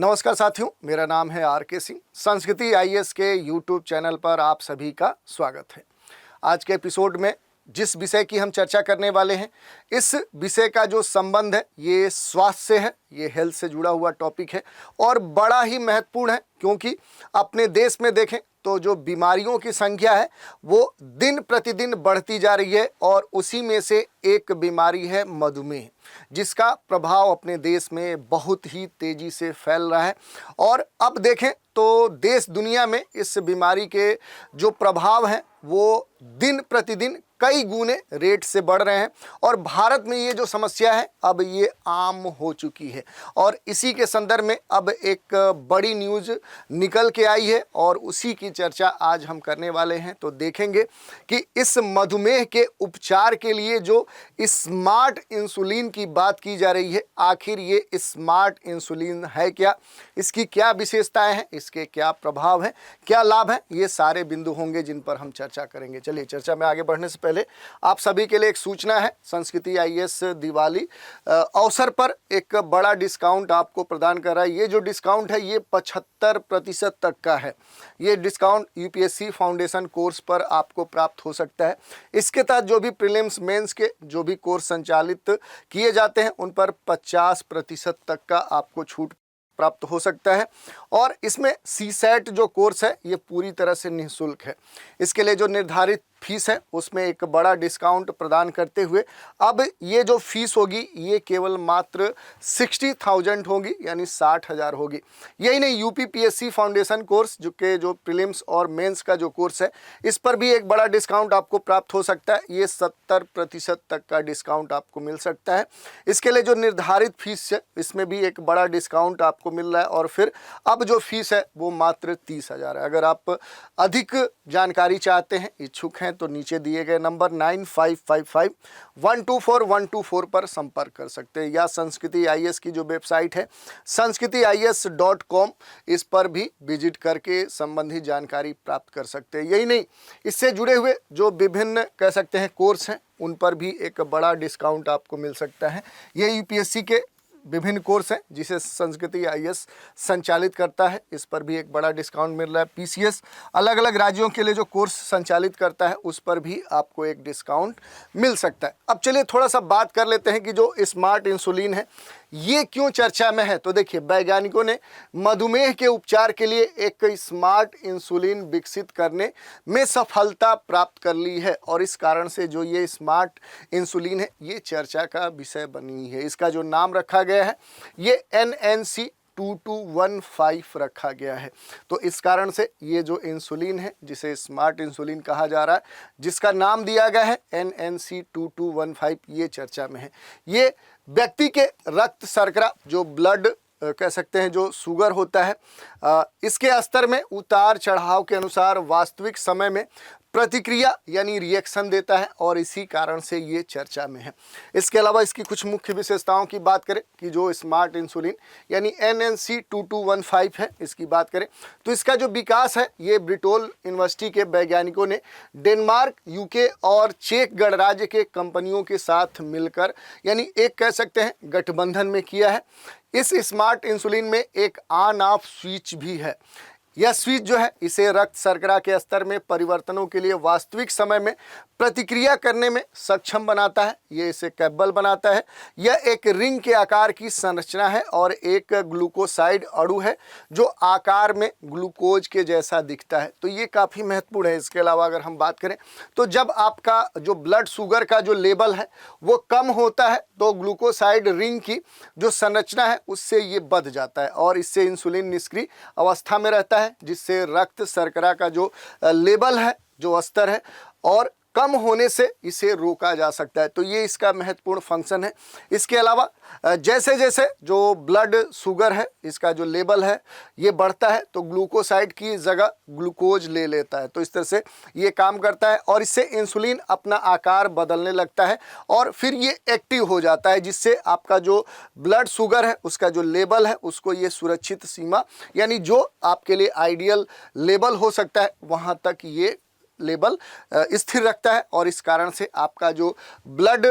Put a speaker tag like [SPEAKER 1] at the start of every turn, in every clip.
[SPEAKER 1] नमस्कार साथियों, मेरा नाम है आर के सिंह। संस्कृति आईएएस के यूट्यूब चैनल पर आप सभी का स्वागत है। आज के एपिसोड में जिस विषय की हम चर्चा करने वाले हैं, इस विषय का जो संबंध है ये स्वास्थ्य से है, ये हेल्थ से जुड़ा हुआ टॉपिक है और बड़ा ही महत्वपूर्ण है, क्योंकि अपने देश में देखें तो जो बीमारियों की संख्या है वो दिन प्रतिदिन बढ़ती जा रही है और उसी में से एक बीमारी है मधुमेह, जिसका प्रभाव अपने देश में बहुत ही तेजी से फैल रहा है। और अब देखें तो देश दुनिया में इस बीमारी के जो प्रभाव हैं वो दिन प्रतिदिन कई गुने रेट से बढ़ रहे हैं और भारत में ये जो समस्या है अब ये आम हो चुकी है। और इसी के संदर्भ में अब एक बड़ी न्यूज़ निकल के आई है और उसी की चर्चा आज हम करने वाले हैं। तो देखेंगे कि इस मधुमेह के उपचार के लिए जो स्मार्ट इंसुलिन की बात की जा रही है, आखिर ये स्मार्ट इंसुलिन है क्या, इसकी क्या विशेषताएं हैं, इसके क्या प्रभाव हैं, क्या लाभ हैं, ये सारे बिंदु होंगे जिन पर हम चर्चा करेंगे। चलिए चर्चा में आगे बढ़ने से पहले आप सभी के लिए एक सूचना है। संस्कृति आईएएस दिवाली अवसर पर एक बड़ा डिस्काउंट आपको प्रदान कर रहा है। ये जो डिस्काउंट है ये 75% तक का है। ये डिस्काउंट यूपीएससी फाउंडेशन कोर्स पर आपको प्राप्त हो सकता है। इसके तहत जो भी प्रीलिम्स मेंस के जो भी कोर्स संचालित किए जाते हैं उन पर 50% तक का आपको छूट प्राप्त हो सकता है। और इसमें सीसेट जो कोर्स है ये पूरी तरह से निःशुल्क है। इसके लिए जो निर्धारित फीस है उसमें एक बड़ा डिस्काउंट प्रदान करते हुए अब ये जो फीस होगी ये केवल मात्र 60,000 होगी, यानी 60,000 होगी। यही नहीं, यूपीपीएससी फाउंडेशन कोर्स जो प्रीलिम्स और मेंस का जो कोर्स है इस पर भी एक बड़ा डिस्काउंट आपको प्राप्त हो सकता है। ये 70% तक का डिस्काउंट आपको मिल सकता है। इसके लिए जो निर्धारित फीस है इसमें भी एक बड़ा डिस्काउंट आपको मिल रहा है और फिर अब जो फीस है वो मात्र 30,000 है। अगर आप अधिक जानकारी चाहते हैं, इच्छुक हैं, तो नीचे दिए गए नंबर 9555124124 पर संपर्क कर सकते हैं, या संस्कृति आईएएस की जो वेबसाइट है sanskritIAS.com, इस पर भी विजिट करके संबंधित जानकारी प्राप्त कर सकते हैं। यही नहीं, इससे जुड़े हुए जो विभिन्न कह सकते हैं कोर्स हैं उन पर भी एक बड़ा डिस्काउंट आपको मिल सकता है। ये यूपीएससी के विभिन्न कोर्स हैं जिसे संस्कृति आईएएस संचालित करता है, इस पर भी एक बड़ा डिस्काउंट मिल रहा है। पीसीएस अलग अलग राज्यों के लिए जो कोर्स संचालित करता है उस पर भी आपको एक डिस्काउंट मिल सकता है। अब चलिए थोड़ा सा बात कर लेते हैं कि जो स्मार्ट इंसुलिन है ये क्यों चर्चा में है। तो देखिए, वैज्ञानिकों ने मधुमेह के उपचार के लिए एक स्मार्ट इंसुलिन विकसित करने में सफलता प्राप्त कर ली है और इस कारण से जो ये स्मार्ट इंसुलिन है ये चर्चा का विषय बनी है। इसका जो नाम रखा गया है ये NNC-2215 रखा गया है। तो इस कारण से ये जो इंसुलिन है जिसे स्मार्ट इंसुलिन कहा जा रहा है, जिसका नाम दिया गया है NNC-2215, ये चर्चा में है। ये व्यक्ति के रक्त शर्करा जो ब्लड कह सकते हैं जो शुगर होता है, इसके स्तर में उतार चढ़ाव के अनुसार वास्तविक समय में प्रतिक्रिया यानी रिएक्शन देता है और इसी कारण से ये चर्चा में है। इसके अलावा इसकी कुछ मुख्य विशेषताओं की बात करें कि जो स्मार्ट इंसुलिन यानी NNC-2215 है, इसकी बात करें तो इसका जो विकास है ये ब्रिटोल यूनिवर्सिटी के वैज्ञानिकों ने डेनमार्क, यूके और चेक गणराज्य के कंपनियों के साथ मिलकर यानी एक कह सकते हैं गठबंधन में किया है। इस स्मार्ट इंसुलिन में एक ऑन ऑफ स्विच भी है। यह स्विच जो है इसे रक्त शर्करा के स्तर में परिवर्तनों के लिए वास्तविक समय में प्रतिक्रिया करने में सक्षम बनाता है। ये इसे कैपेबल बनाता है। यह एक रिंग के आकार की संरचना है और एक ग्लूकोसाइड अणु है जो आकार में ग्लूकोज के जैसा दिखता है। तो ये काफ़ी महत्वपूर्ण है। इसके अलावा अगर हम बात करें तो जब आपका जो ब्लड शुगर का जो लेवल है वो कम होता है तो ग्लूकोसाइड रिंग की जो संरचना है उससे ये बढ़ जाता है और इससे इंसुलिन निष्क्रिय अवस्था में रहता है, जिससे रक्त शर्करा का जो लेवल है, जो स्तर है और कम होने से इसे रोका जा सकता है। तो ये इसका महत्वपूर्ण फंक्शन है। इसके अलावा जैसे जैसे जो ब्लड शुगर है इसका जो लेवल है ये बढ़ता है तो ग्लूकोसाइड की जगह ग्लूकोज ले लेता है। तो इस तरह से ये काम करता है और इससे इंसुलिन अपना आकार बदलने लगता है और फिर ये एक्टिव हो जाता है, जिससे आपका जो ब्लड शुगर है उसका जो लेवल है उसको ये सुरक्षित सीमा यानी जो आपके लिए आइडियल लेवल हो सकता है वहाँ तक ये लेवल स्थिर रखता है और इस कारण से आपका जो ब्लड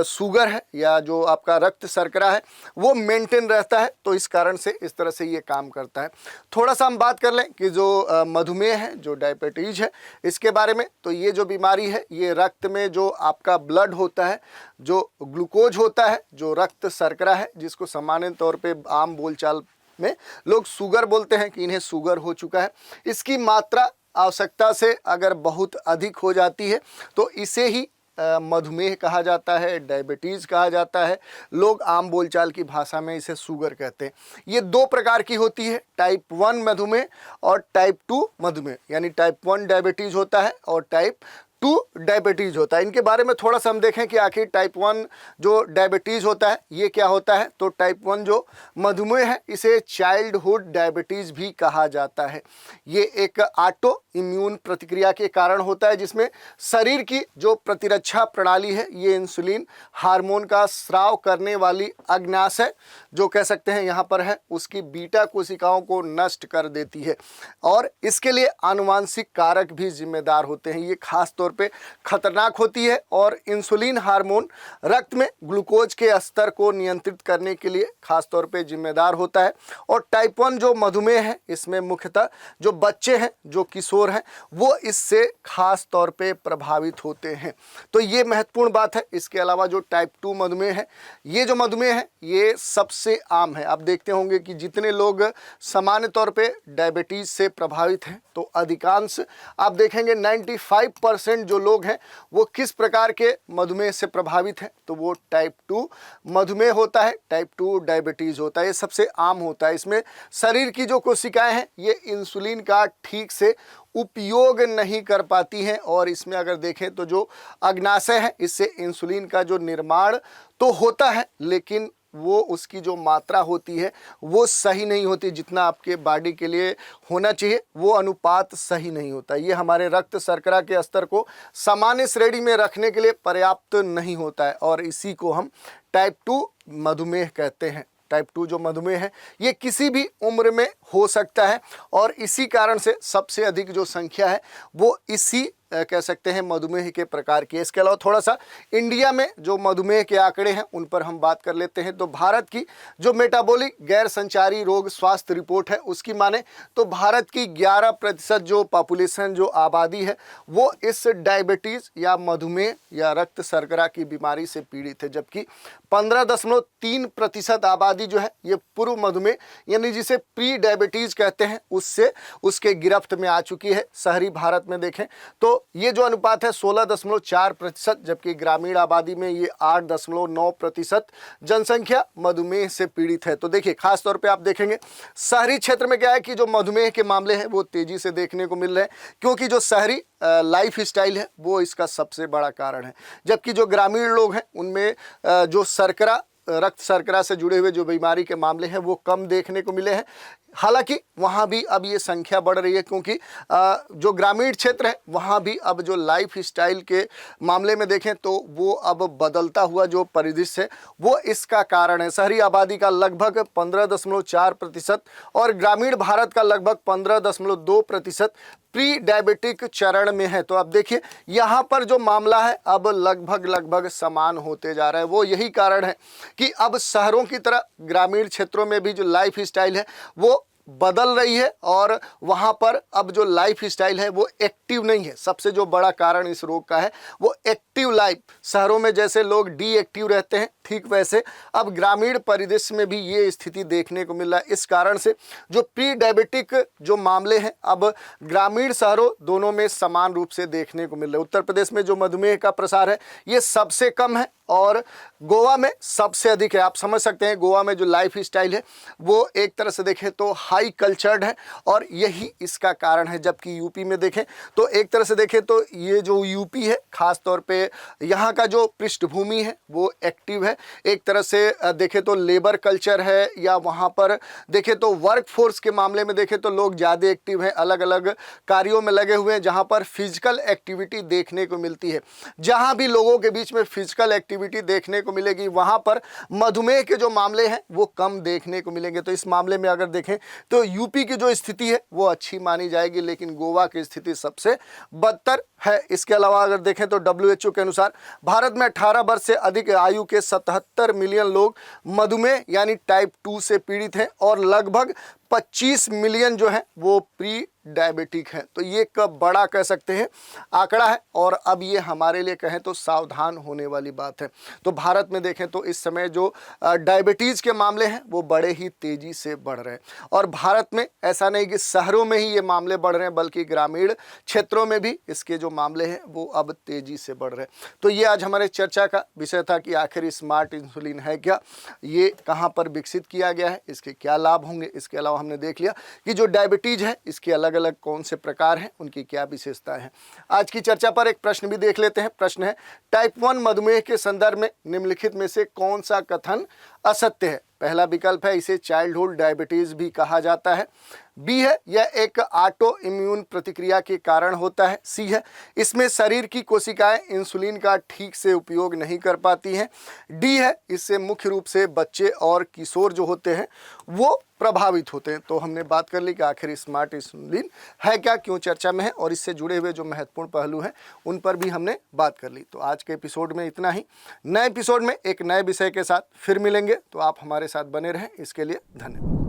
[SPEAKER 1] शुगर है या जो आपका रक्त शर्करा है वो मेंटेन रहता है। तो इस कारण से इस तरह से ये काम करता है। थोड़ा सा हम बात कर लें कि जो मधुमेह है, जो डायबिटीज है, इसके बारे में। तो ये जो बीमारी है ये रक्त में जो आपका ब्लड होता है, जो ग्लूकोज होता है, जो रक्त शर्करा है, जिसको सामान्य तौर पे आम बोलचाल में लोग शुगर बोलते हैं कि इन्हें शुगर हो चुका है, इसकी मात्रा आवश्यकता से अगर बहुत अधिक हो जाती है तो इसे ही मधुमेह कहा जाता है, डायबिटीज़ कहा जाता है। लोग आम बोलचाल की भाषा में इसे शुगर कहते हैं। ये दो प्रकार की होती है, टाइप 1 मधुमेह और टाइप 2 मधुमेह। यानी टाइप 1 डायबिटीज़ होता है और टाइप 2 डायबिटीज़ होता है। इनके बारे में थोड़ा सा हम देखें कि आखिर टाइप 1 जो डायबिटीज़ होता है ये क्या होता है। तो टाइप 1 जो मधुमेह है इसे चाइल्डहुड डायबिटीज़ भी कहा जाता है। ये एक ऑटो इम्यून प्रतिक्रिया के कारण होता है, जिसमें शरीर की जो प्रतिरक्षा प्रणाली है ये इंसुलिन हार्मोन का स्राव करने वाली अग्नाशय जो कह सकते हैं यहाँ पर है, उसकी बीटा कोशिकाओं को नष्ट कर देती है और इसके लिए आनुवांशिक कारक भी जिम्मेदार होते हैं। ये खास तौर पे खतरनाक होती है और इंसुलिन हार्मोन रक्त में ग्लूकोज के स्तर को नियंत्रित करने के लिए खास तौर पे जिम्मेदार होता है। और टाइप 1 जो मधुमेह है इसमें मुख्यतः जो बच्चे हैं, जो किशोर हैं, वो इससे खास तौर पे प्रभावित होते हैं। तो ये महत्वपूर्ण बात है। इसके अलावा जो टाइप 2 मधुमेह है, ये जो मधुमेह है ये सबसे आम है। आप देखते होंगे कि जितने लोग सामान्य तौर पे डायबिटीज से प्रभावित हैं तो अधिकांश आप देखेंगे 95% जो लोग हैं वो किस प्रकार के मधुमेह से प्रभावित हैं, तो वो टाइप 2 मधुमेह होता है, टाइप 2 डायबिटीज होता है। ये सबसे आम होता है। इसमें शरीर की जो कोशिकाएं हैं ये इंसुलिन का ठीक से उपयोग नहीं कर पाती हैं और इसमें अगर देखें तो जो अग्नाशय है इससे इंसुलिन का जो निर्माण तो होता है, लेकिन वो उसकी जो मात्रा होती है वो सही नहीं होती। जितना आपके बॉडी के लिए होना चाहिए वो अनुपात सही नहीं होता। ये हमारे रक्त शर्करा के स्तर को सामान्य श्रेणी में रखने के लिए पर्याप्त नहीं होता है और इसी को हम टाइप 2 मधुमेह कहते हैं। टाइप 2 जो मधुमेह है ये किसी भी उम्र में हो सकता है और इसी कारण से सबसे अधिक जो संख्या है वो इसी कह सकते हैं मधुमेह के प्रकार की। इसके अलावा थोड़ा सा इंडिया में जो मधुमेह के आंकड़े हैं उन पर हम बात कर लेते हैं। तो भारत की जो मेटाबॉलिक गैर संचारी रोग स्वास्थ्य रिपोर्ट है उसकी माने तो भारत की 11% जो पॉपुलेशन जो आबादी है वो इस डायबिटीज़ या मधुमेह या रक्त शर्करा की बीमारी से पीड़ित है, जबकि 15.3% आबादी जो है ये पूर्व मधुमेह यानी जिसे प्री डायबिटीज़ कहते हैं उससे उसके गिरफ्त में आ चुकी है। शहरी भारत में देखें तो ये जो अनुपात है 16.4%, जबकि ग्रामीण आबादी में ये 8.9% जनसंख्या मधुमेह से पीड़ित है। तो देखिए खास तौर पे आप देखेंगे शहरी क्षेत्र में क्या है कि जो मधुमेह के मामले हैं वो तेजी से देखने को मिल रहे हैं, क्योंकि जो शहरी लाइफ स्टाइल है वो इसका सबसे बड़ा कारण है। जबकि जो ग्रामीण लोग हैं उनमें जो शर्करा रक्त शर्करा से जुड़े हुए जो बीमारी के मामले हैं वो कम देखने को मिले हैं। हालांकि वहाँ भी अब ये संख्या बढ़ रही है, क्योंकि जो ग्रामीण क्षेत्र है वहाँ भी अब जो लाइफ स्टाइल के मामले में देखें तो वो अब बदलता हुआ जो परिदृश्य है वो इसका कारण है। शहरी आबादी का लगभग 15.4% और ग्रामीण भारत का लगभग 15.2% प्री डायबिटिक चरण में है। तो अब देखिए यहाँ पर जो मामला है अब लगभग समान होते जा रहा है। वो यही कारण है कि अब शहरों की तरह ग्रामीण क्षेत्रों में भी जो लाइफ स्टाइल है वो बदल रही है और वहाँ पर अब जो लाइफ स्टाइल है वो एक्टिव नहीं है। सबसे जो बड़ा कारण इस रोग का है वो एक्टिव लाइफ। शहरों में जैसे लोग डीएक्टिव रहते हैं ठीक वैसे अब ग्रामीण परिदृश्य में भी ये स्थिति देखने को मिल रहा है। इस कारण से जो प्री डायबिटिक जो मामले हैं अब ग्रामीण शहरों दोनों में समान रूप से देखने को मिल रहे हैं। उत्तर प्रदेश में जो मधुमेह का प्रसार है ये सबसे कम है और गोवा में सबसे अधिक है। आप समझ सकते हैं गोवा में जो लाइफ स्टाइल है वो एक तरह से देखें तो हाई कल्चर्ड है और यही इसका कारण है। जबकि यूपी में देखें तो एक तरह से देखें तो ये जो यूपी है खास तौर पे यहाँ का जो पृष्ठभूमि है वो एक्टिव है। एक तरह से देखें तो लेबर कल्चर है, या वहाँ पर देखें तो वर्क फोर्स के मामले में देखें तो लोग ज़्यादा एक्टिव हैं, अलग अलग कार्यों में लगे हुए हैं जहाँ पर फिजिकल एक्टिविटी देखने को मिलती है। जहाँ भी लोगों के बीच में फिजिकल एक्टिविटी देखने को मिलेगी वहाँ पर मधुमेह के जो मामले हैं वो कम देखने को मिलेंगे। तो इस मामले में अगर देखें तो यूपी की जो स्थिति है वो अच्छी मानी जाएगी, लेकिन गोवा की स्थिति सबसे बदतर है। इसके अलावा अगर देखें तो WHO के अनुसार भारत में 18 वर्ष से अधिक आयु के 77 मिलियन लोग मधुमेह यानी टाइप 2 से पीड़ित हैं और लगभग 25 मिलियन जो है वो प्री डायबिटिक है। तो ये एक बड़ा कह सकते हैं आंकड़ा है, और अब ये हमारे लिए कहें तो सावधान होने वाली बात है। तो भारत में देखें तो इस समय जो डायबिटीज़ के मामले हैं वो बड़े ही तेज़ी से बढ़ रहे हैं, और भारत में ऐसा नहीं कि शहरों में ही ये मामले बढ़ रहे हैं, बल्कि ग्रामीण क्षेत्रों में भी इसके जो मामले हैं वो अब तेज़ी से बढ़ रहे हैं। तो ये आज हमारे चर्चा का विषय था कि आखिर स्मार्ट इंसुलिन है क्या, ये कहाँ पर विकसित किया गया है, इसके क्या लाभ होंगे। इसके अलावा हमने देख लिया कि जो डायबिटीज़ है इसके अलग अलग कौन से प्रकार हैं, उनकी क्या विशेषताएं हैं। आज की चर्चा पर एक प्रश्न भी देख लेते हैं। प्रश्न है, टाइप 1 मधुमेह के संदर्भ में निम्नलिखित में से कौन सा कथन असत्य है। पहला विकल्प है इसे चाइल्डहुड डायबिटीज भी कहा जाता है। बी है यह एक ऑटो इम्यून प्रतिक्रिया के कारण होता है। सी है इसमें शरीर की कोशिकाएं इंसुलिन का ठीक से उपयोग नहीं कर पाती हैं। डी है इससे मुख्य रूप से बच्चे और किशोर जो होते हैं वो प्रभावित होते हैं। तो हमने बात कर ली कि आखिर स्मार्ट इंसुलिन है क्या, क्यों चर्चा में है, और इससे जुड़े हुए जो महत्वपूर्ण पहलू हैं उन पर भी हमने बात कर ली। तो आज के एपिसोड में इतना ही। नए एपिसोड में एक नए विषय के साथ फिर मिलेंगे, तो आप हमारे साथ बने रहें। इसके लिए धन्यवाद।